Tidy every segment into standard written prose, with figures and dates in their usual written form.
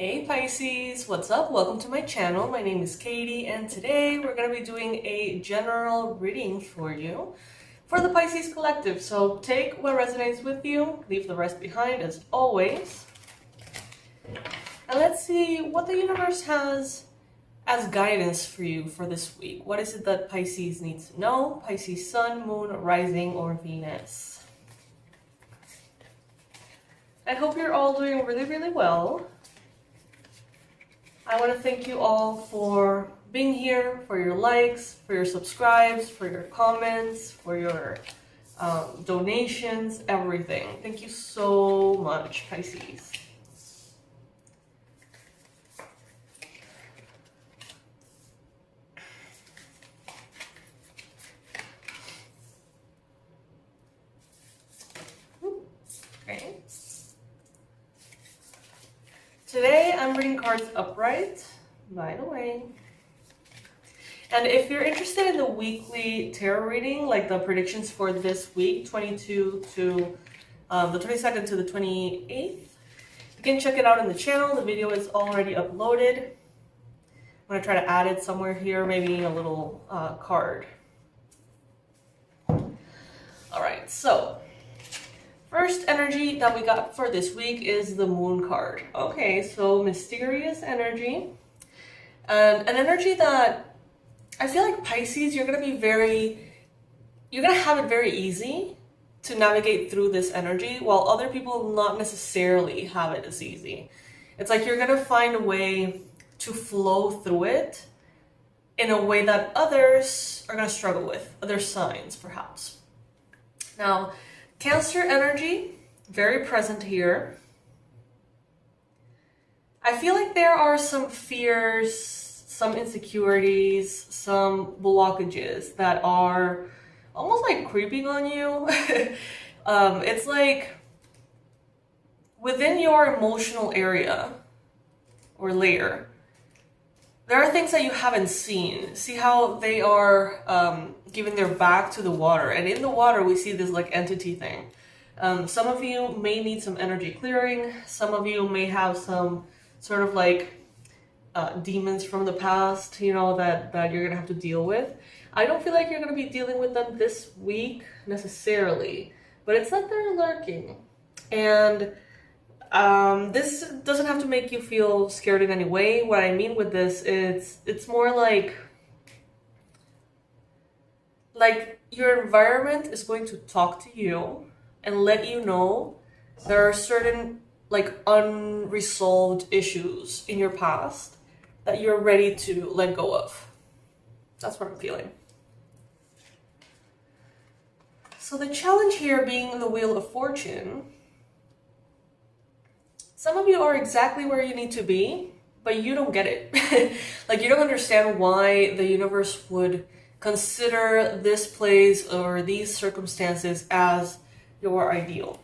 Hey Pisces, what's up? Welcome to my channel. My name is Katie and today we're going to be doing a general reading for you for the Pisces collective. So take what resonates with you, leave the rest behind as always. And let's see what the universe has as guidance for you for this week. What is it that Pisces needs to know? Pisces sun, moon, rising, or Venus. I hope you're all doing really well. I want to thank you all for being here, for your likes, for your subscribes, for your comments, for your donations, everything. Thank you so much, Pisces. Okay. Today I'm reading cards upright, by the way. And if you're interested in the weekly tarot reading, like the predictions for this week, 22 to the 22nd to the 28th, you can check it out in the channel. The video is already uploaded. I'm going to try to add it somewhere here, maybe in a little card. All right, so first energy that we got for this week is the moon card. Okay, so mysterious energy. An energy that I feel like Pisces, you're going to have it very easy to navigate through this energy, while other people not necessarily have it as easy. It's like you're going to find a way to flow through it in a way that others are going to struggle with, other signs perhaps. Now, Cancer energy, very present here. I feel like there are some fears, some insecurities, some blockages that are almost like creeping on you. It's like within your emotional area or layer, there are things that you haven't seen. See how they are giving their back to the water. And in the water, we see this like entity thing. Some of you may need some energy clearing. Some of you may have some sort of like demons from the past, you know, that you're going to have to deal with. I don't feel like you're going to be dealing with them this week necessarily, but it's that they're lurking. And this doesn't have to make you feel scared in any way. What I mean with this is it's more like your environment is going to talk to you and let you know there are certain like unresolved issues in your past that you're ready to let go of. That's what I'm feeling. So the challenge here being the Wheel of Fortune. Some of you are exactly where you need to be, but you don't get it. Like you don't understand why the universe would consider this place or these circumstances as your ideal.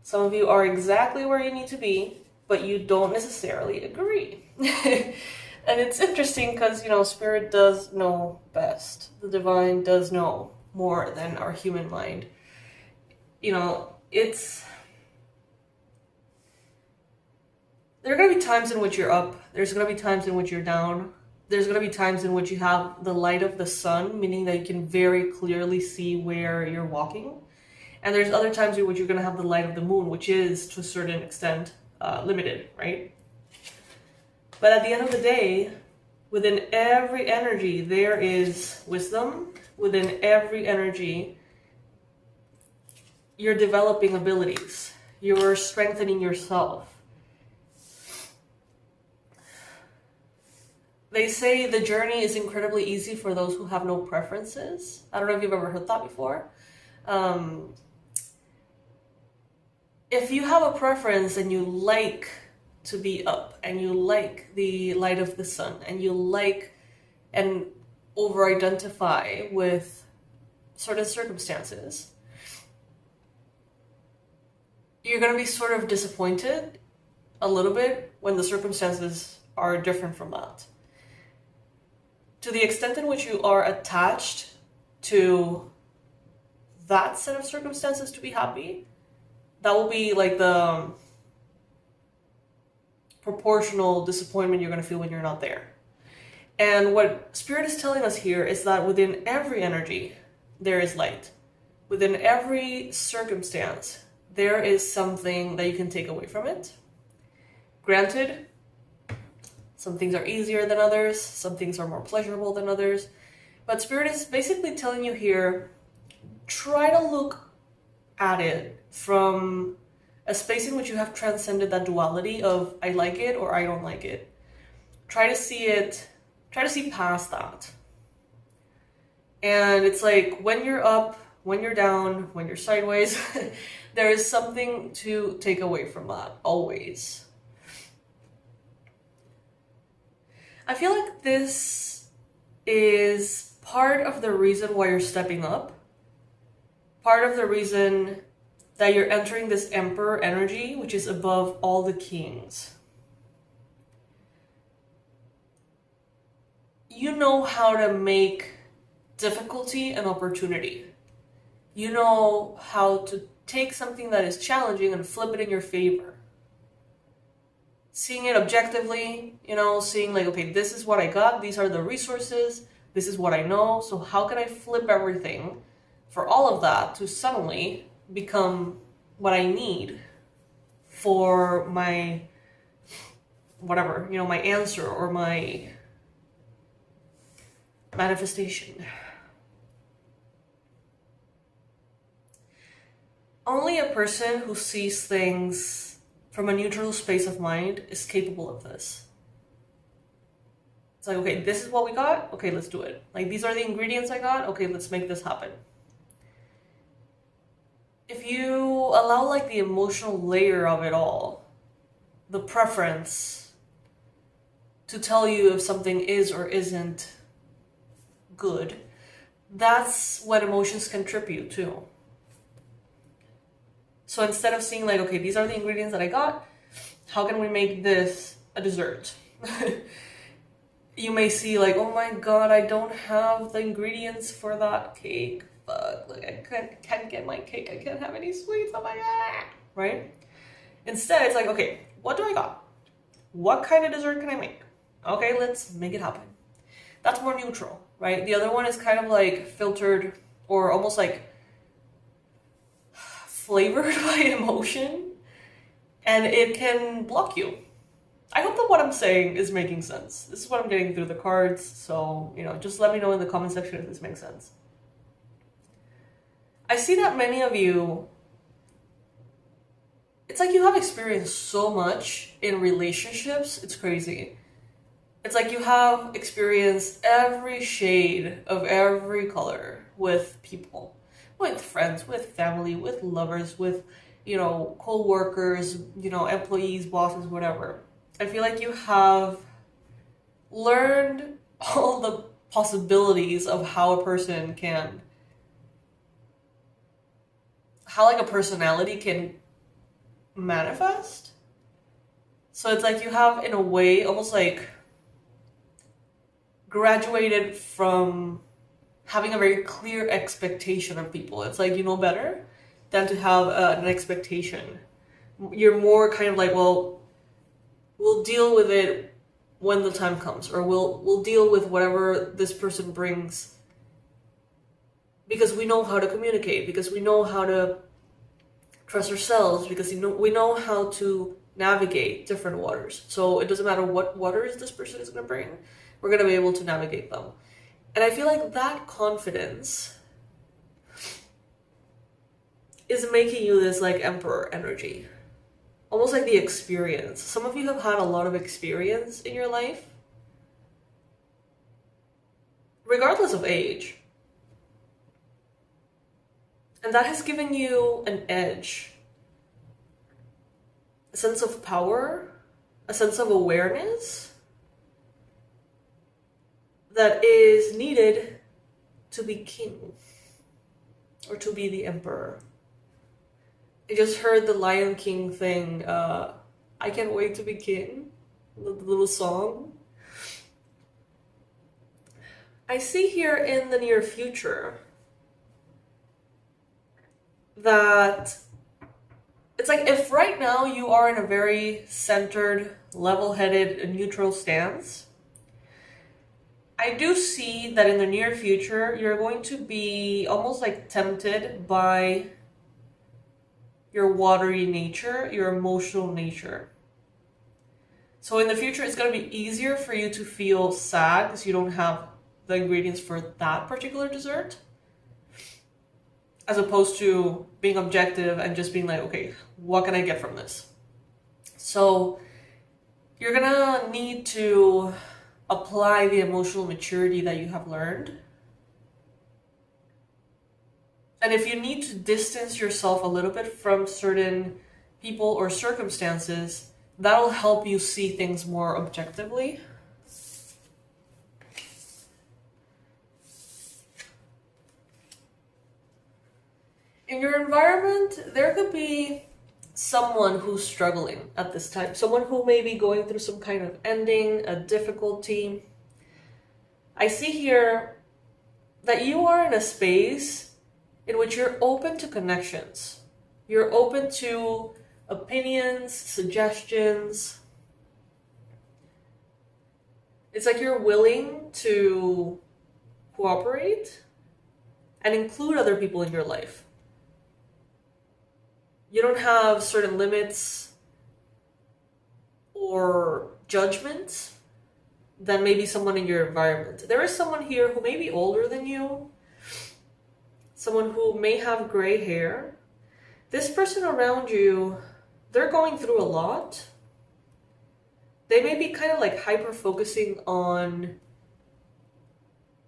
Some of you are exactly where you need to be, but you don't necessarily agree. And it's interesting because, you know, Spirit does know best. The divine does know more than our human mind. You know, there are going to be times in which you're up. There's going to be times in which you're down. There's going to be times in which you have the light of the sun, meaning that you can very clearly see where you're walking. And there's other times in which you're going to have the light of the moon, which is to a certain extent limited, right? But at the end of the day, within every energy, there is wisdom. Within every energy, you're developing abilities. You're strengthening yourself. They say the journey is incredibly easy for those who have no preferences. I don't know if you've ever heard that before. If you have a preference and you like to be up and you like the light of the sun and you like and over-identify with certain circumstances, you're going to be sort of disappointed a little bit when the circumstances are different from that. To the extent in which you are attached to that set of circumstances to be happy, that will be like the proportional disappointment you're going to feel when you're not there. And what Spirit is telling us here is that within every energy, there is light. Within every circumstance, there is something that you can take away from it. Granted, some things are easier than others, some things are more pleasurable than others, but Spirit is basically telling you here, try to look at it from a space in which you have transcended that duality of I like it or I don't like it. Try to see past that. And it's like when you're up, when you're down, when you're sideways, there is something to take away from that, always. I feel like this is part of the reason why you're stepping up. Part of the reason that you're entering this Emperor energy, which is above all the kings. You know how to make difficulty an opportunity. You know how to take something that is challenging and flip it in your favor. Seeing it objectively, seeing like, okay, this is what I got, these are the resources, this is what I know, so how can I flip everything for all of that to suddenly become what I need for my, whatever, my answer or my manifestation. Only a person who sees things from a neutral space of mind is capable of this. It's like, okay, this is what we got. Okay, let's do it. Like, these are the ingredients I got. Okay, let's make this happen. If you allow like the emotional layer of it all, the preference to tell you if something is or isn't good, that's when emotions can trip you too. So instead of seeing like, okay, these are the ingredients that I got, how can we make this a dessert? You may see like, oh my god, I don't have the ingredients for that cake. Fuck, like I can't get my cake. I can't have any sweets. Oh my god, right? Instead, it's like, okay, what do I got? What kind of dessert can I make? Okay, let's make it happen. That's more neutral, right? The other one is kind of like filtered or almost like flavored by emotion, and it can block you. I hope that what I'm saying is making sense. This is what I'm getting through the cards, so, just let me know in the comment section if this makes sense. I see that many of you, it's like you have experienced so much in relationships, it's crazy. It's like you have experienced every shade of every color with people. With friends, with family, with lovers, with, co-workers, employees, bosses, whatever. I feel like you have learned all the possibilities of how a person can, how like a personality can manifest. So it's like you have, in a way, almost like graduated from having a very clear expectation of people. It's like you know better than to have an expectation. You're more kind of like, well, we'll deal with it when the time comes, or we'll deal with whatever this person brings, because we know how to communicate, because we know how to trust ourselves, because we know how to navigate different waters. So it doesn't matter what waters this person is going to bring, we're going to be able to navigate them. And I feel like that confidence is making you this like Emperor energy. Almost like the experience. Some of you have had a lot of experience in your life, regardless of age. And that has given you an edge, a sense of power, a sense of awareness that is needed to be king or to be the emperor. I just heard the Lion King thing, I can't wait to be king, the little song. I see here in the near future that it's like if right now you are in a very centered, level-headed, neutral stance, I do see that in the near future, you're going to be almost like tempted by your watery nature, your emotional nature. So in the future, it's going to be easier for you to feel sad because you don't have the ingredients for that particular dessert, as opposed to being objective and just being like, okay, what can I get from this? So you're gonna need to apply the emotional maturity that you have learned. And if you need to distance yourself a little bit from certain people or circumstances, that'll help you see things more objectively. In your environment, there could be someone who's struggling at this time, someone who may be going through some kind of ending, a difficulty. I see here that you are in a space in which you're open to connections. You're open to opinions, suggestions. It's like you're willing to cooperate and include other people in your life. You don't have certain limits or judgments than maybe someone in your environment. There is someone here who may be older than you, someone who may have gray hair. This person around you, they're going through a lot. They may be kind of like hyper-focusing on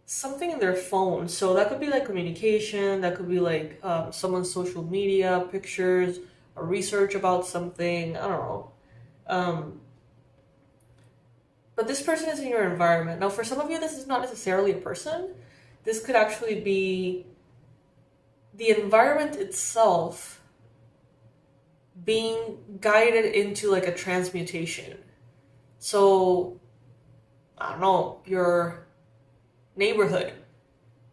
something in their phone. So that could be like communication, that could be like someone's social media, pictures, or research about something, I don't know. But this person is in your environment. Now, for some of you, this is not necessarily a person. This could actually be the environment itself being guided into like a transmutation. So, I don't know, your neighborhood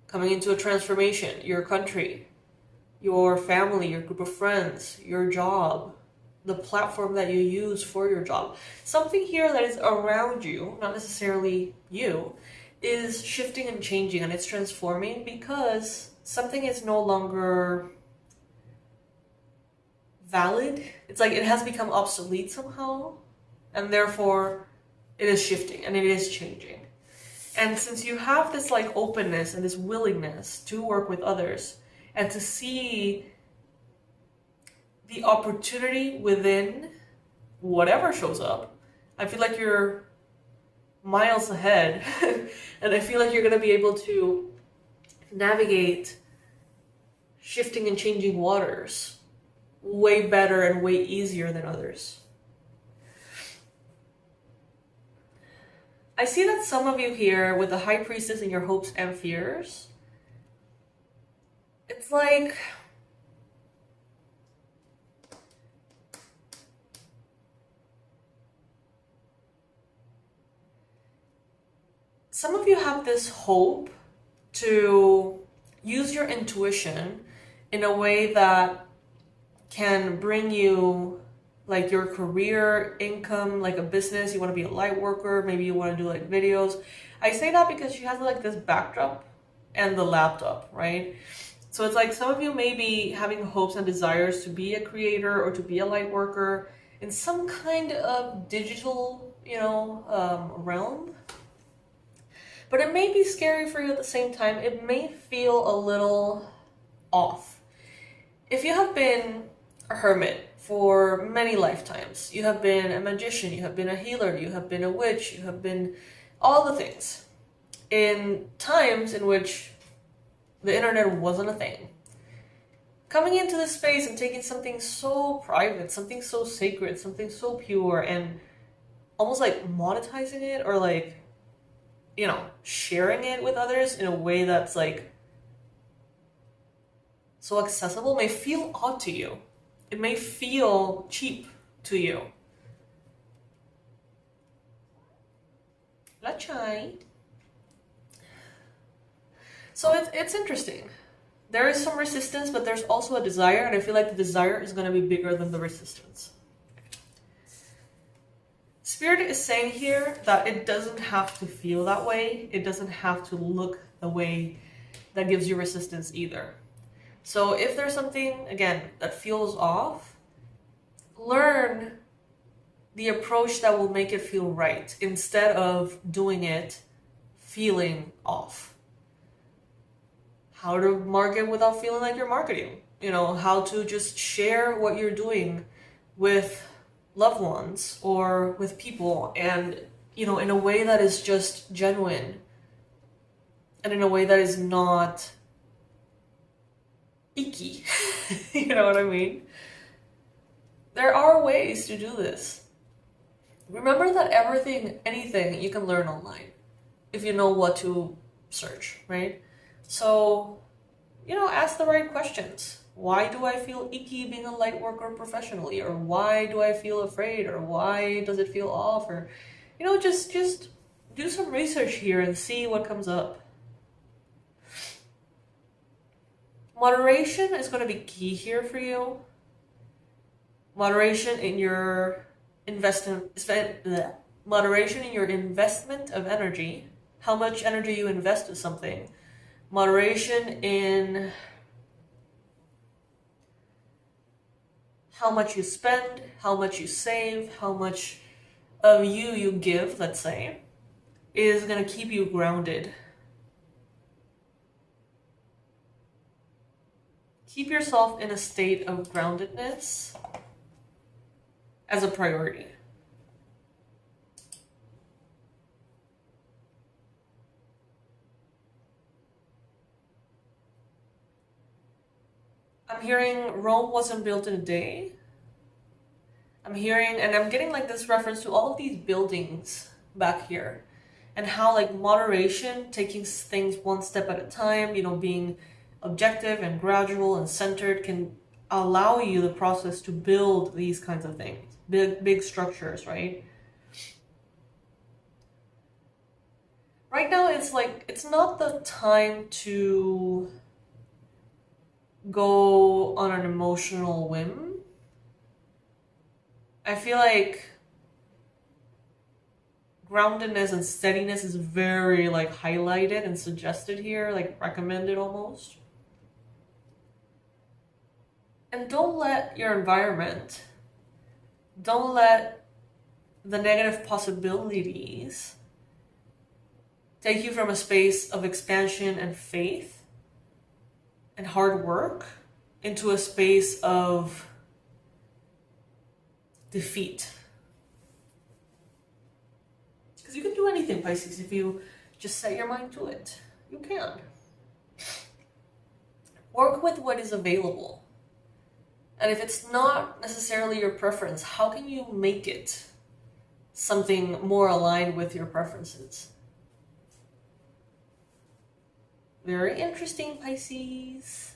coming into a transformation, your country, your family, your group of friends, your job, the platform that you use for your job. Something here that is around you, not necessarily you, is shifting and changing, and it's transforming because something is no longer valid. It's like it has become obsolete somehow, and therefore it is shifting and it is changing. And since you have this like openness and this willingness to work with others and to see the opportunity within whatever shows up, I feel like you're miles ahead. And I feel like you're going to be able to navigate shifting and changing waters way better and way easier than others. I see that some of you here with the High Priestess in your hopes and fears, it's like some of you have this hope to use your intuition in a way that can bring you like your career, income, like a business. You want to be a light worker, maybe you want to do like videos. I say that because she has like this backdrop and the laptop, right? So it's like some of you may be having hopes and desires to be a creator or to be a light worker in some kind of digital, realm. But it may be scary for you at the same time. It may feel a little off. If you have been a hermit for many lifetimes, you have been a magician, you have been a healer, you have been a witch, you have been all the things in times in which the internet wasn't a thing. Coming into this space and taking something so private, something so sacred, something so pure, and almost like monetizing it or like, sharing it with others in a way that's like so accessible may feel odd to you. It may feel cheap to you. La chai. So it's interesting there is some resistance, but there's also a desire, and I feel like the desire is going to be bigger than the resistance. Spirit is saying here that it doesn't have to feel that way. It doesn't have to look the way that gives you resistance either. So if there's something, again, that feels off, learn the approach that will make it feel right instead of doing it feeling off. How to market without feeling like you're marketing. You know, how to just share what you're doing with loved ones or with people, and, you know, in a way that is just genuine and in a way that is not icky. You know what I mean? There are ways to do this. Remember that anything you can learn online if you know what to search, right? So, you know, ask the right questions. Why do I feel icky being a light worker professionally? Or why do I feel afraid? Or why does it feel off? Or, you know, just do some research here and see what comes up. Moderation is going to be key here for you. Moderation in your moderation in your investment of energy. How much energy you invest in something. Moderation in how much you spend, how much you save, how much of you give, let's say, is going to keep you grounded. Keep yourself in a state of groundedness as a priority. I'm hearing Rome wasn't built in a day. I'm hearing, and I'm getting like this reference to all of these buildings back here, and how like moderation, taking things one step at a time, you know, being objective and gradual and centered can allow you the process to build these kinds of things, big structures, right? Right now, it's like, it's not the time to go on an emotional whim. I feel like groundedness and steadiness is very like highlighted and suggested here, like recommended almost. And don't let your environment, don't let the negative possibilities take you from a space of expansion and faith and hard work into a space of defeat. Because you can do anything, Pisces, if you just set your mind to it. You can. Work with what is available. And if it's not necessarily your preference, how can you make it something more aligned with your preferences? Very interesting, Pisces.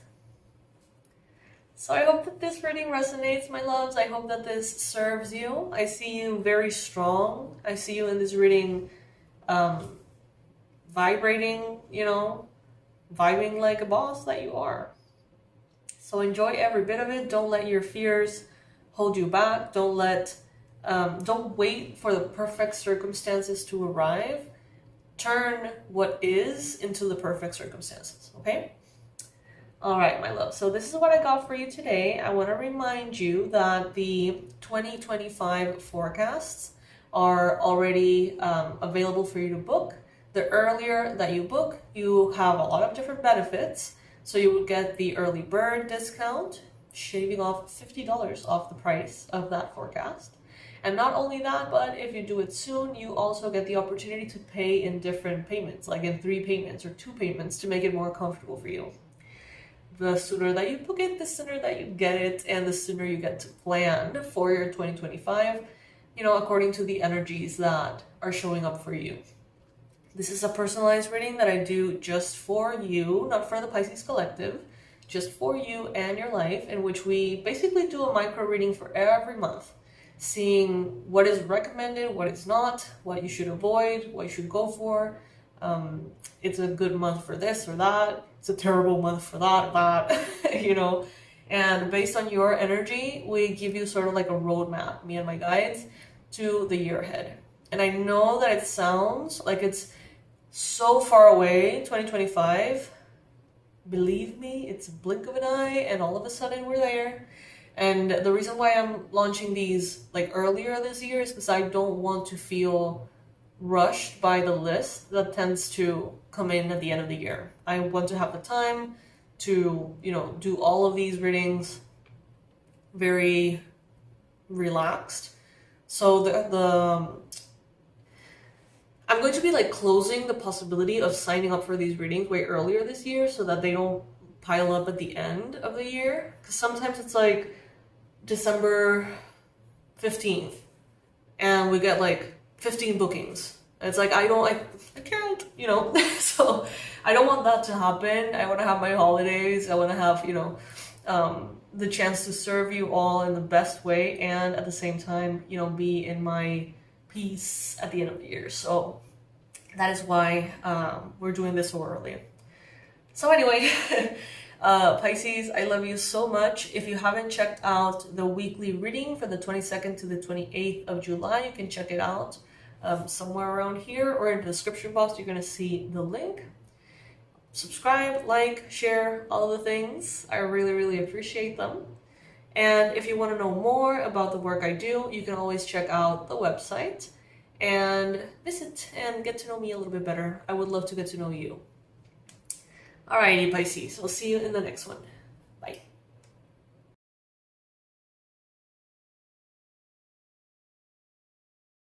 So I hope that this reading resonates, my loves. I hope that this serves you. I see you very strong. I see you in this reading vibrating, you know, vibing like a boss that you are. So enjoy every bit of it. Don't let your fears hold you back. Don't wait for the perfect circumstances to arrive. Turn what is into the perfect circumstances, okay? All right, my love. So this is what I got for you today. I want to remind you that the 2025 forecasts are already available for you to book. The earlier that you book, you have a lot of different benefits. So you would get the early bird discount, shaving off $50 off the price of that forecast. And not only that, but if you do it soon, you also get the opportunity to pay in different payments, like in 3 payments or 2 payments, to make it more comfortable for you. The sooner that you book it, the sooner that you get it, and the sooner you get to plan for your 2025, you know, according to the energies that are showing up for you. This is a personalized reading that I do just for you, not for the Pisces Collective, just for you and your life, in which we basically do a micro reading for every month, seeing what is recommended, what is not, what you should avoid, what you should go for. It's a good month for this or that. it's a terrible month for that, but you know. And based on your energy, we give you sort of like a roadmap, me and my guides, to the year ahead. And I know that it sounds like it's so far away, 2025. Believe me, it's a blink of an eye, and all of a sudden we're there. And the reason why I'm launching these like earlier this year is because I don't want to feel rushed by the list that tends to come in at the end of the year. I want to have the time to, you know, do all of these readings very relaxed. So I'm going to be like closing the possibility of signing up for these readings way earlier this year so that they don't pile up at the end of the year. Because sometimes it's like December 15th and we get like 15 bookings. It's like, I can't, you know. So I don't want that to happen. I want to have my holidays. I want to have, you know, the chance to serve you all in the best way, and at the same time, you know, be in my peace at the end of the year. So that is why we're doing this so early. So anyway, Pisces, I love you so much. If you haven't checked out the weekly reading for the 22nd to the 28th of July, you can check it out somewhere around here, or in the description box, you're going to see the link. Subscribe, like, share, all the things. I really, really appreciate them. And if you want to know more about the work I do, you can always check out the website and visit and get to know me a little bit better. I would love to get to know you. Alrighty, Pisces, I'll see you in the next one.